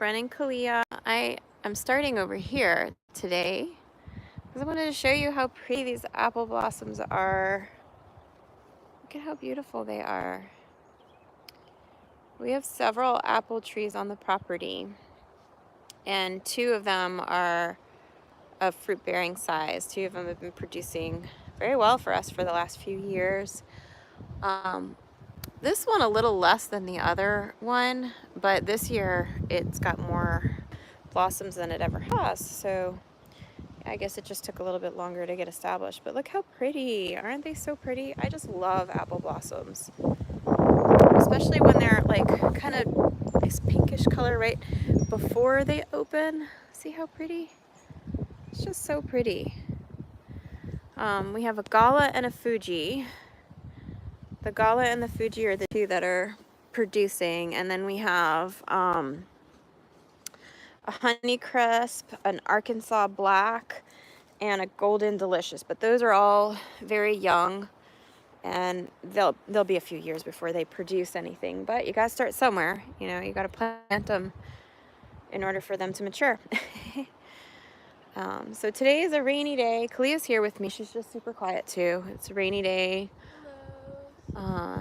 Bren and Kalia. I am starting over here today because I wanted to show you how pretty these apple blossoms are. Look at how beautiful they are. We have several apple trees on the property, and two of them are of fruit-bearing size. Two of them have been producing very well for us for the last few years. This one a little less than the other one, but this year it's got more blossoms than it ever has. So I guess it just took a little bit longer to get established. But look how pretty. Aren't they so pretty? I just love apple blossoms, especially when they're like kind of this pinkish color right before they open. See how pretty? It's just so pretty. We have a Gala and a Fuji. The Gala and the Fuji are the two that are producing, and then we have a Honeycrisp, an Arkansas Black, and a Golden Delicious. But those are all very young, and they'll be a few years before they produce anything. But you gotta start somewhere. You know, you gotta plant them in order for them to mature. So today is a rainy day. Kalia's here with me. She's just super quiet too. It's a rainy day.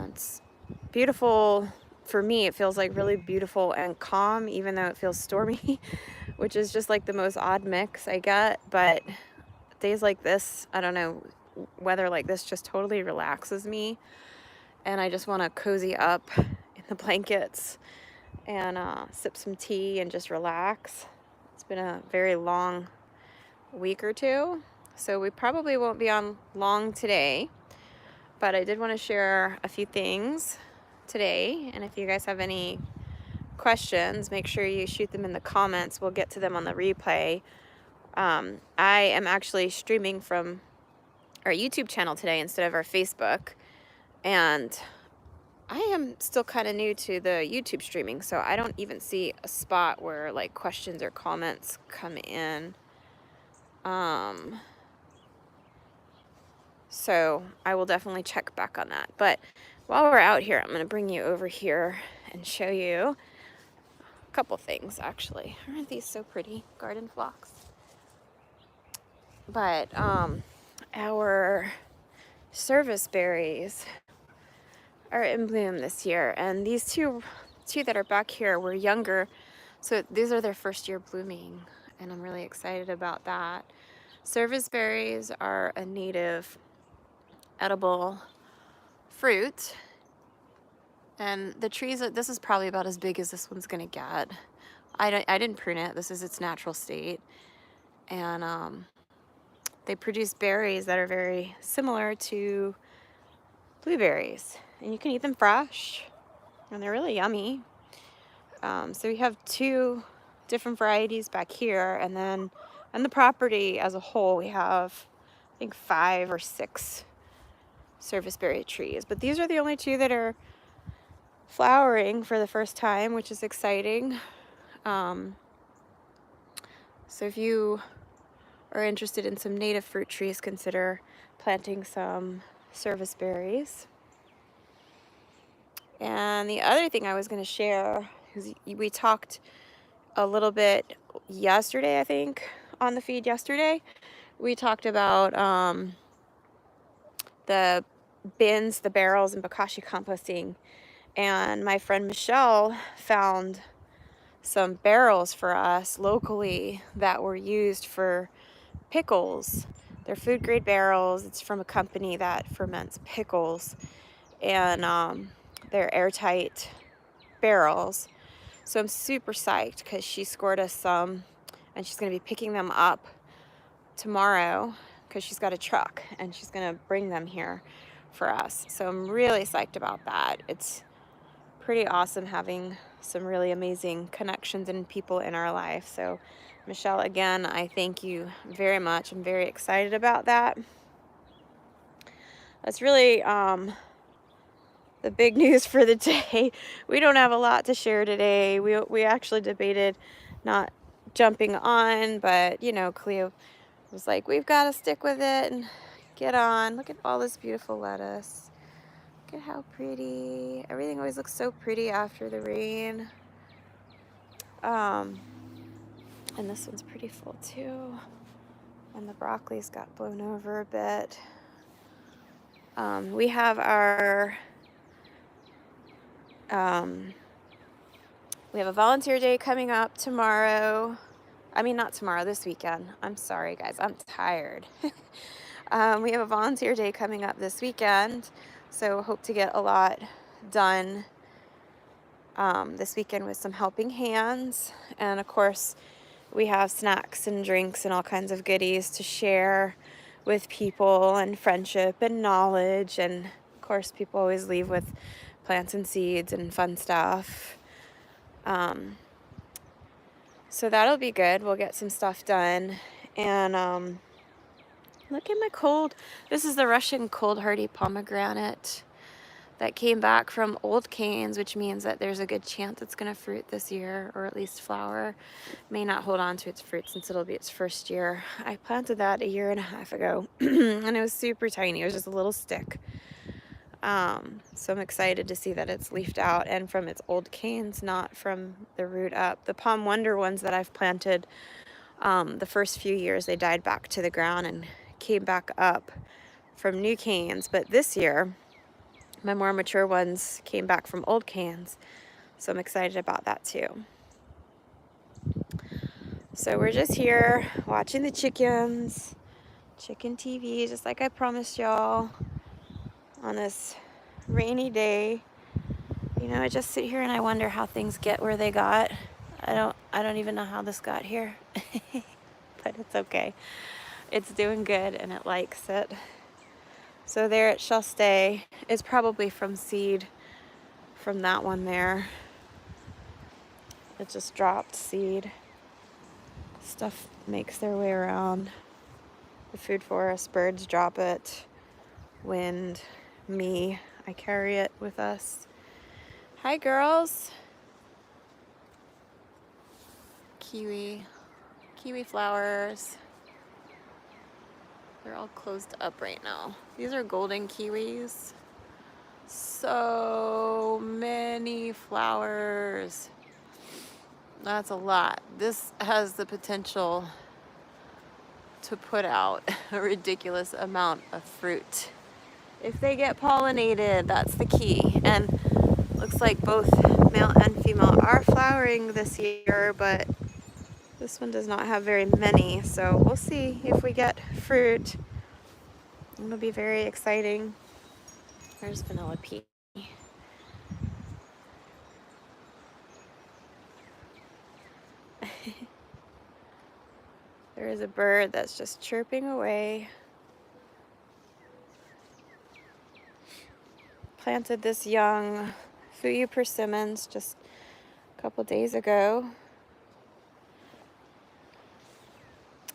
It's beautiful. For me, it feels like really beautiful and calm, even though it feels stormy, which is just like the most odd mix I get. But days like this, I don't know, weather like this just totally relaxes me, and I just want to cozy up in the blankets and sip some tea and just relax. It's been a very long week or two, so we probably won't be on long today. But I did want to share a few things today, and if you guys have any questions, make sure you shoot them in the comments. We'll get to them on the replay. I am actually streaming from our YouTube channel today instead of our Facebook, and I am still kind of new to the YouTube streaming, so I don't even see a spot where like questions or comments come in. So I will definitely check back on that. But while we're out here, I'm going to bring you over here and show you a couple things, actually. Aren't these so pretty? Garden phlox. But our service berries are in bloom this year. And these two that are back here were younger. So these are their first year blooming. And I'm really excited about that. Service berries are a native edible fruit, and the trees, this is probably about as big as this one's gonna get. I didn't prune it. This is its natural state, and they produce berries that are very similar to blueberries, and you can eat them fresh, and they're really yummy. So we have two different varieties back here, and then on the property as a whole we have, I think, 5 or 6 serviceberry trees, but these are the only two that are flowering for the first time, which is exciting. So if you are interested in some native fruit trees, consider planting some serviceberries. And the other thing I was going to share is we talked a little bit yesterday, I think, on the feed yesterday. We talked about the bins, the barrels, and bokashi composting. And my friend Michelle found some barrels for us locally that were used for pickles. They're food grade barrels. It's from a company that ferments pickles, and they're airtight barrels. So I'm super psyched because she scored us some, and she's going to be picking them up tomorrow because she's got a truck and she's going to bring them here for us. So I'm really psyched about that. It's pretty awesome having some really amazing connections and people in our life. So Michelle, again, I thank you very much. I'm very excited about that. That's really the big news for the day. We don't have a lot to share today. We actually debated not jumping on, but you know, Cleo was like, we've got to stick with it and get on. Look at all this beautiful lettuce. Look at how pretty. Everything always looks so pretty after the rain. And this one's pretty full too. And the broccoli's got blown over a bit. We have our, we have a volunteer day coming up tomorrow. I mean, not tomorrow, this weekend. I'm sorry, guys. I'm tired. We have a volunteer day coming up this weekend. So hope to get a lot done this weekend with some helping hands. And of course, we have snacks and drinks and all kinds of goodies to share with people, and friendship and knowledge. And of course, people always leave with plants and seeds and fun stuff. So that'll be good. We'll get some stuff done. And look at my cold. This is the Russian cold hardy pomegranate that came back from old canes, which means that there's a good chance it's going to fruit this year, or at least flower. May not hold on to its fruit since it'll be its first year. I planted that 1.5 years ago and it was super tiny. It was just a little stick. So I'm excited to see that it's leafed out and from its old canes, not from the root up. The Palm Wonder ones that I've planted, the first few years they died back to the ground and came back up from new canes. But this year, my more mature ones came back from old canes. So I'm excited about that too. So we're just here watching the chickens, chicken TV, just like I promised y'all on this rainy day. You know, I just sit here and I wonder how things get where they got. I don't even know how this got here, but it's okay. It's doing good and it likes it. So there it shall stay. It's probably from seed from that one there. It just dropped seed. Stuff makes their way around the food forest. Birds drop it. Wind, me, I carry it with us. Hi girls. Kiwi flowers. They're all closed up right now. These are golden kiwis. So many flowers. That's a lot. This has the potential to put out a ridiculous amount of fruit. If they get pollinated, that's the key. And looks like both male and female are flowering this year, but this one does not have very many. So we'll see if we get fruit. It'll be very exciting. There's Vanilla Pea. There is a bird that's just chirping away. Planted this young Fuyu persimmons just a couple days ago.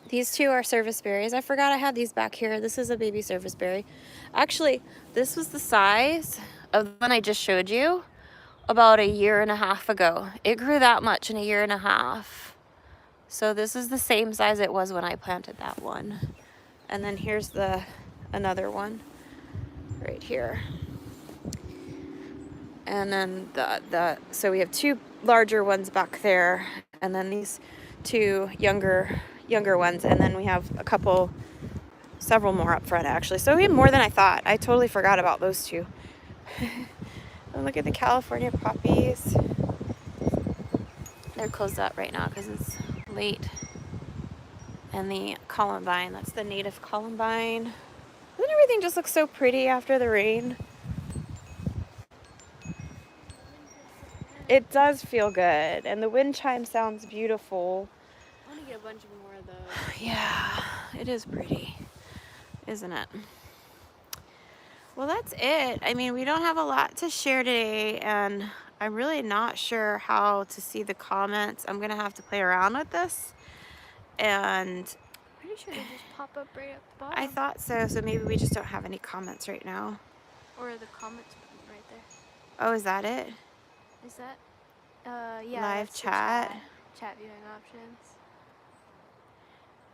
These two are service berries. I forgot I had these back here. This is a baby service berry. Actually, this was the size of the one I just showed you about 1.5 years ago. It grew that much in 1.5 years. So this is the same size it was when I planted that one. And then here's another one right here. And then so we have two larger ones back there, and then these two younger ones, and then we have several more up front actually. So we have more than I thought. I totally forgot about those two. And look at the California poppies. They're closed up right now because it's late. And the columbine, that's the native columbine. Doesn't everything just look so pretty after the rain? It does feel good, and the wind chime sounds beautiful. I want to get a bunch more of those. Yeah, it is pretty, isn't it? Well, that's it. I mean, we don't have a lot to share today, and I'm really not sure how to see the comments. I'm gonna have to play around with this, and Pretty sure they just pop up right at the bottom. I thought so. So maybe we just don't have any comments right now. Or the comments button right there. Oh, is that it? Is that? Yeah. Live that's the chat. Chat viewing options.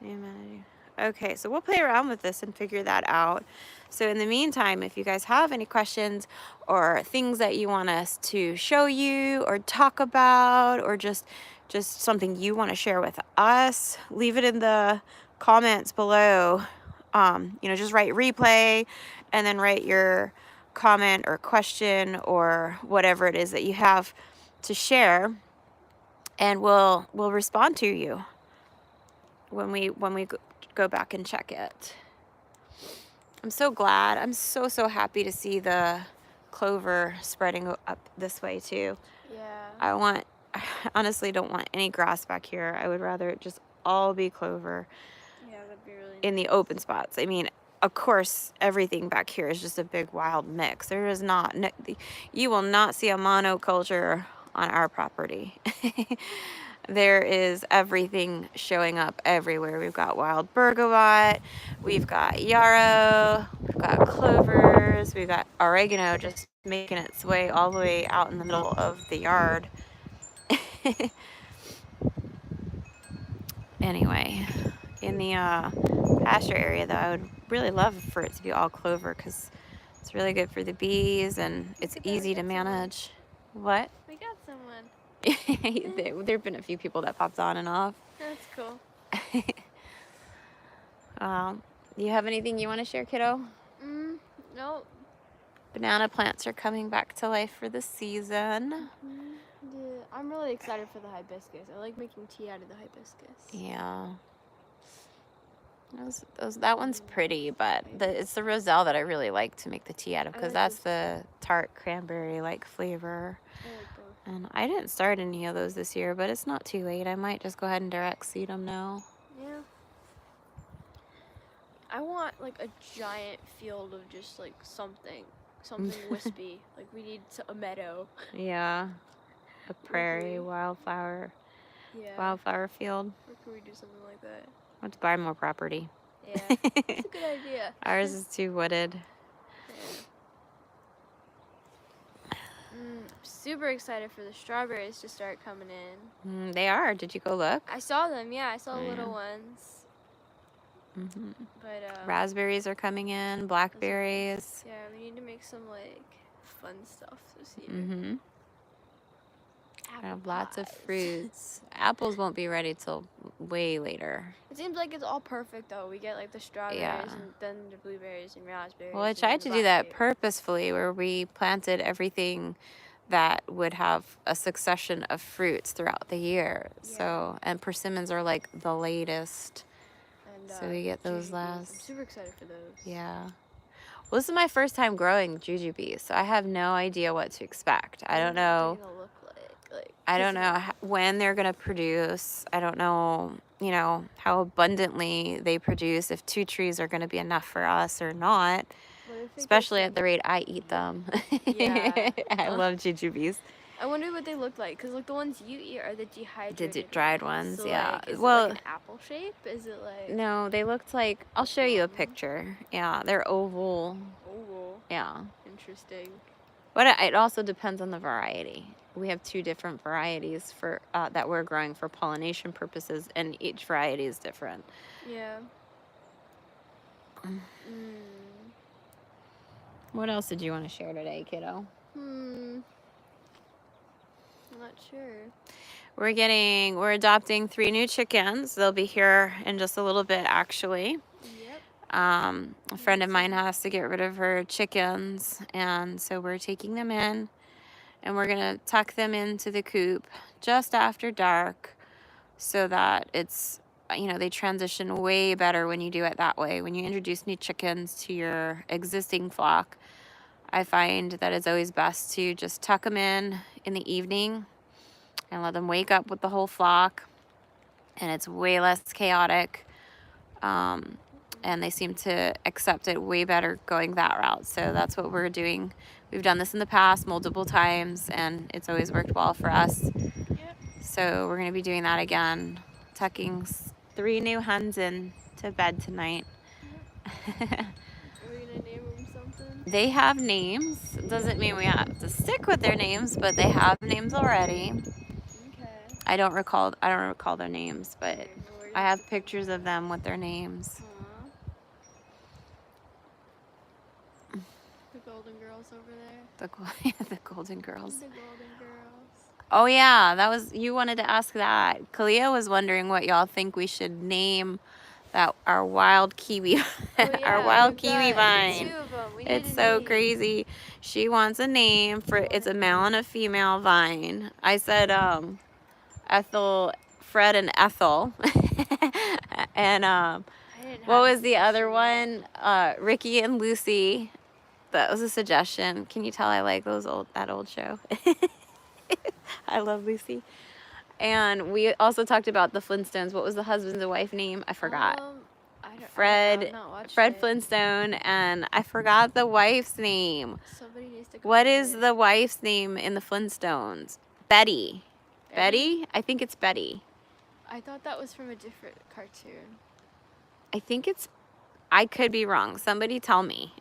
Amen. Okay, so we'll play around with this and figure that out. So in the meantime, if you guys have any questions or things that you want us to show you or talk about or just just something you want to share with us, leave it in the comments below. Just write replay and then write your comment or question or whatever it is that you have to share, and we'll respond to you when we go back and check it. I'm so glad. I'm so happy to see the clover spreading up this way too. Yeah. I honestly don't want any grass back here. I would rather it just all be clover. Yeah, that'd be really in nice. the open spots. I mean, of course, everything back here is just a big wild mix. There is not, no, you will not see a monoculture on our property. There is everything showing up everywhere. We've got wild bergamot, we've got yarrow, we've got clovers, we've got oregano just making its way all the way out in the middle of the yard. Anyway, in the pasture area though, I would really love for it to be all clover because it's really good for the bees and it's easy to manage. What? We got someone. There have been a few people that popped on and off. That's cool. You have anything you want to share, kiddo? No. Banana plants are coming back to life for the season. Yeah, I'm really excited for the hibiscus. I like making tea out of the hibiscus. Yeah. That one's pretty, but it's the roselle that I really like to make the tea out of because that's the tart cranberry-like flavor. I like both. And I didn't start any of those this year, but it's not too late. I might just go ahead and direct seed them now. Yeah. I want like a giant field of just like something wispy. Like we need a meadow. Yeah. A prairie, wildflower field. Or can we do something like that? Let's buy more property. Yeah, that's a good idea. Ours is too wooded. Yeah. Super excited for the strawberries to start coming in. They are. Did you go look? I saw them. Yeah, I saw little ones. But raspberries are coming in. Blackberries. Yeah, we need to make some like fun stuff this year. I have lots of fruits. Apples won't be ready till way later. It seems like it's all perfect though. We get like the strawberries and then the blueberries and raspberries. Well, I tried to do that purposefully where we planted everything that would have a succession of fruits throughout the year. Yeah. So, and persimmons are like the latest. And, so we get those last. I'm super excited for those. Yeah. Well, this is my first time growing jujubes, so I have no idea what to expect. I don't know. I don't know when they're going to produce. I don't know, how abundantly they produce, if 2 trees are going to be enough for us or not, especially at the rate I eat them. Yeah. I love jujubes. I wonder what they look like, because like the ones you eat are the dehydrated dried ones, so, yeah. Like, is well, it like an apple shape? Is it like... No, they looked like, I'll show you a picture. Yeah, they're oval. Oval? Yeah. Interesting. But it also depends on the variety. We have 2 different varieties for that we're growing for pollination purposes, and each variety is different. Yeah. What else did you want to share today, kiddo? I'm not sure. We're adopting 3 new chickens. They'll be here in just a little bit, actually. Yep. A friend of mine has to get rid of her chickens, and so we're taking them in. And we're going to tuck them into the coop just after dark so that it's, they transition way better when you do it that way. When you introduce new chickens to your existing flock, I find that it's always best to just tuck them in the evening and let them wake up with the whole flock. And it's way less chaotic. And they seem to accept it way better going that route. So that's what we're doing. We've done this in the past multiple times, and it's always worked well for us. Yep. So we're going to be doing that again, tucking 3 new hens in to bed tonight. Yep. Are we going to name them something? They have names. Doesn't mean we have to stick with their names, but they have names already. Okay. I don't recall their names, but I have pictures of them with their names. The golden girls over there. The golden girls. The golden girls. Oh yeah, that was, you wanted to ask that. Kalia was wondering what y'all think we should name that our wild kiwi, Oh our yeah, wild we've kiwi got vine. 2 of them. We need It's a so name. crazy. She wants a name for, it's a male and a female vine. I said Ethel, Fred and Ethel. And I didn't what have a was the other suggestion one? Ricky and Lucy. That was a suggestion. Can you tell I like that old show? I love Lucy. And we also talked about the Flintstones. What was the husband and wife name? I yet. forgot. I don't know. Fred, I've not watched Fred it. Flintstone, and I forgot the wife's name. Somebody needs to. What copy is it. the wife's name in the Flintstones? Betty. Betty? I think it's Betty. I thought that was from a different cartoon. I think it's, I could be wrong. Somebody tell me.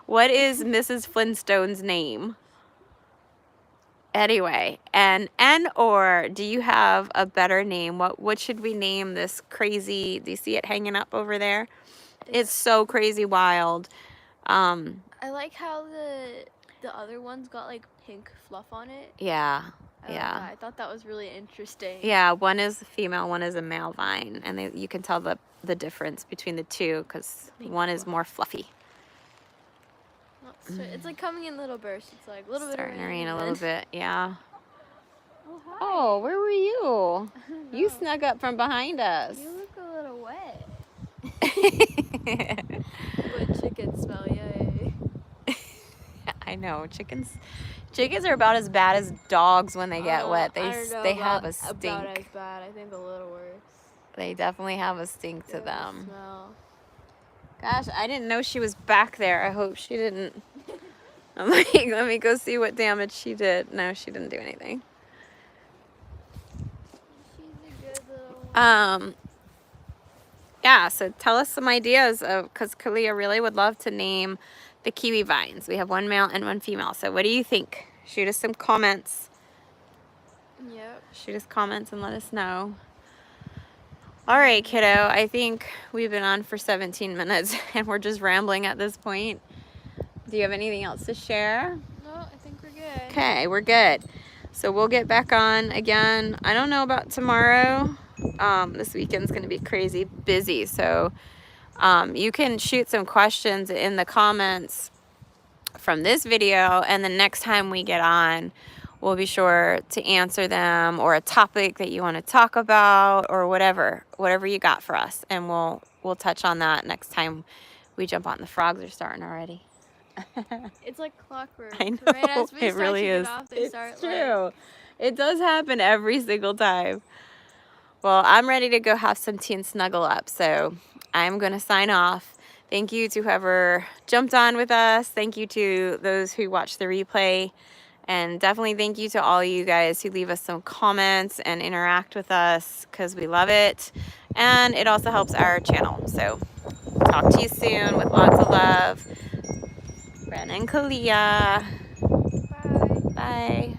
What is Mrs. Flintstone's name? Anyway, or do you have a better name? What should we name this crazy, do you see it hanging up over there? It's so crazy wild. I like how the other one's got like pink fluff on it. Yeah. I like that. I thought that was really interesting. Yeah, one is female, one is a male vine, and you can tell the difference between the two because one is more fluffy. It's like coming in little bursts. It's like a little bit of Starting to rain a and little then- bit, yeah. Oh, hi. Oh, where were you? I don't You know. snuck up from behind us. You look a little wet. But chicken smell, yay. I know, chickens are about as bad as dogs when they get wet. I don't know They about, have a stink. About as bad. I think a little worse. They definitely have a stink to They have a them. smell. Gosh, I didn't know she was back there. I hope she didn't. I'm like, let me go see what damage she did. No, she didn't do anything. She's a good little one. Yeah, so tell us some ideas of, because Kalia really would love to name the kiwi vines. We have one male and one female. So what do you think? Shoot us some comments. Yep. Shoot us comments and let us know. All right, kiddo, I think we've been on for 17 minutes and we're just rambling at this point. Do you have anything else to share? No, I think we're good. Okay, we're good. So we'll get back on again. I don't know about tomorrow. This weekend's going to be crazy busy. So you can shoot some questions in the comments from this video, and the next time we get on, we'll be sure to answer them, or a topic that you want to talk about, or whatever you got for us, and we'll touch on that next time we jump on. The frogs are starting already. It's like clockwork. I know, Right as we it start really to get is. off, they It's start true. like. It does happen every single time. Well, I'm ready to go have some tea and snuggle up, so I'm going to sign off. Thank you to whoever jumped on with us. Thank you to those who watched the replay. And definitely thank you to all you guys who leave us some comments and interact with us, because we love it. And it also helps our channel. So talk to you soon with lots of love. Ren and Kalia. Bye. Bye.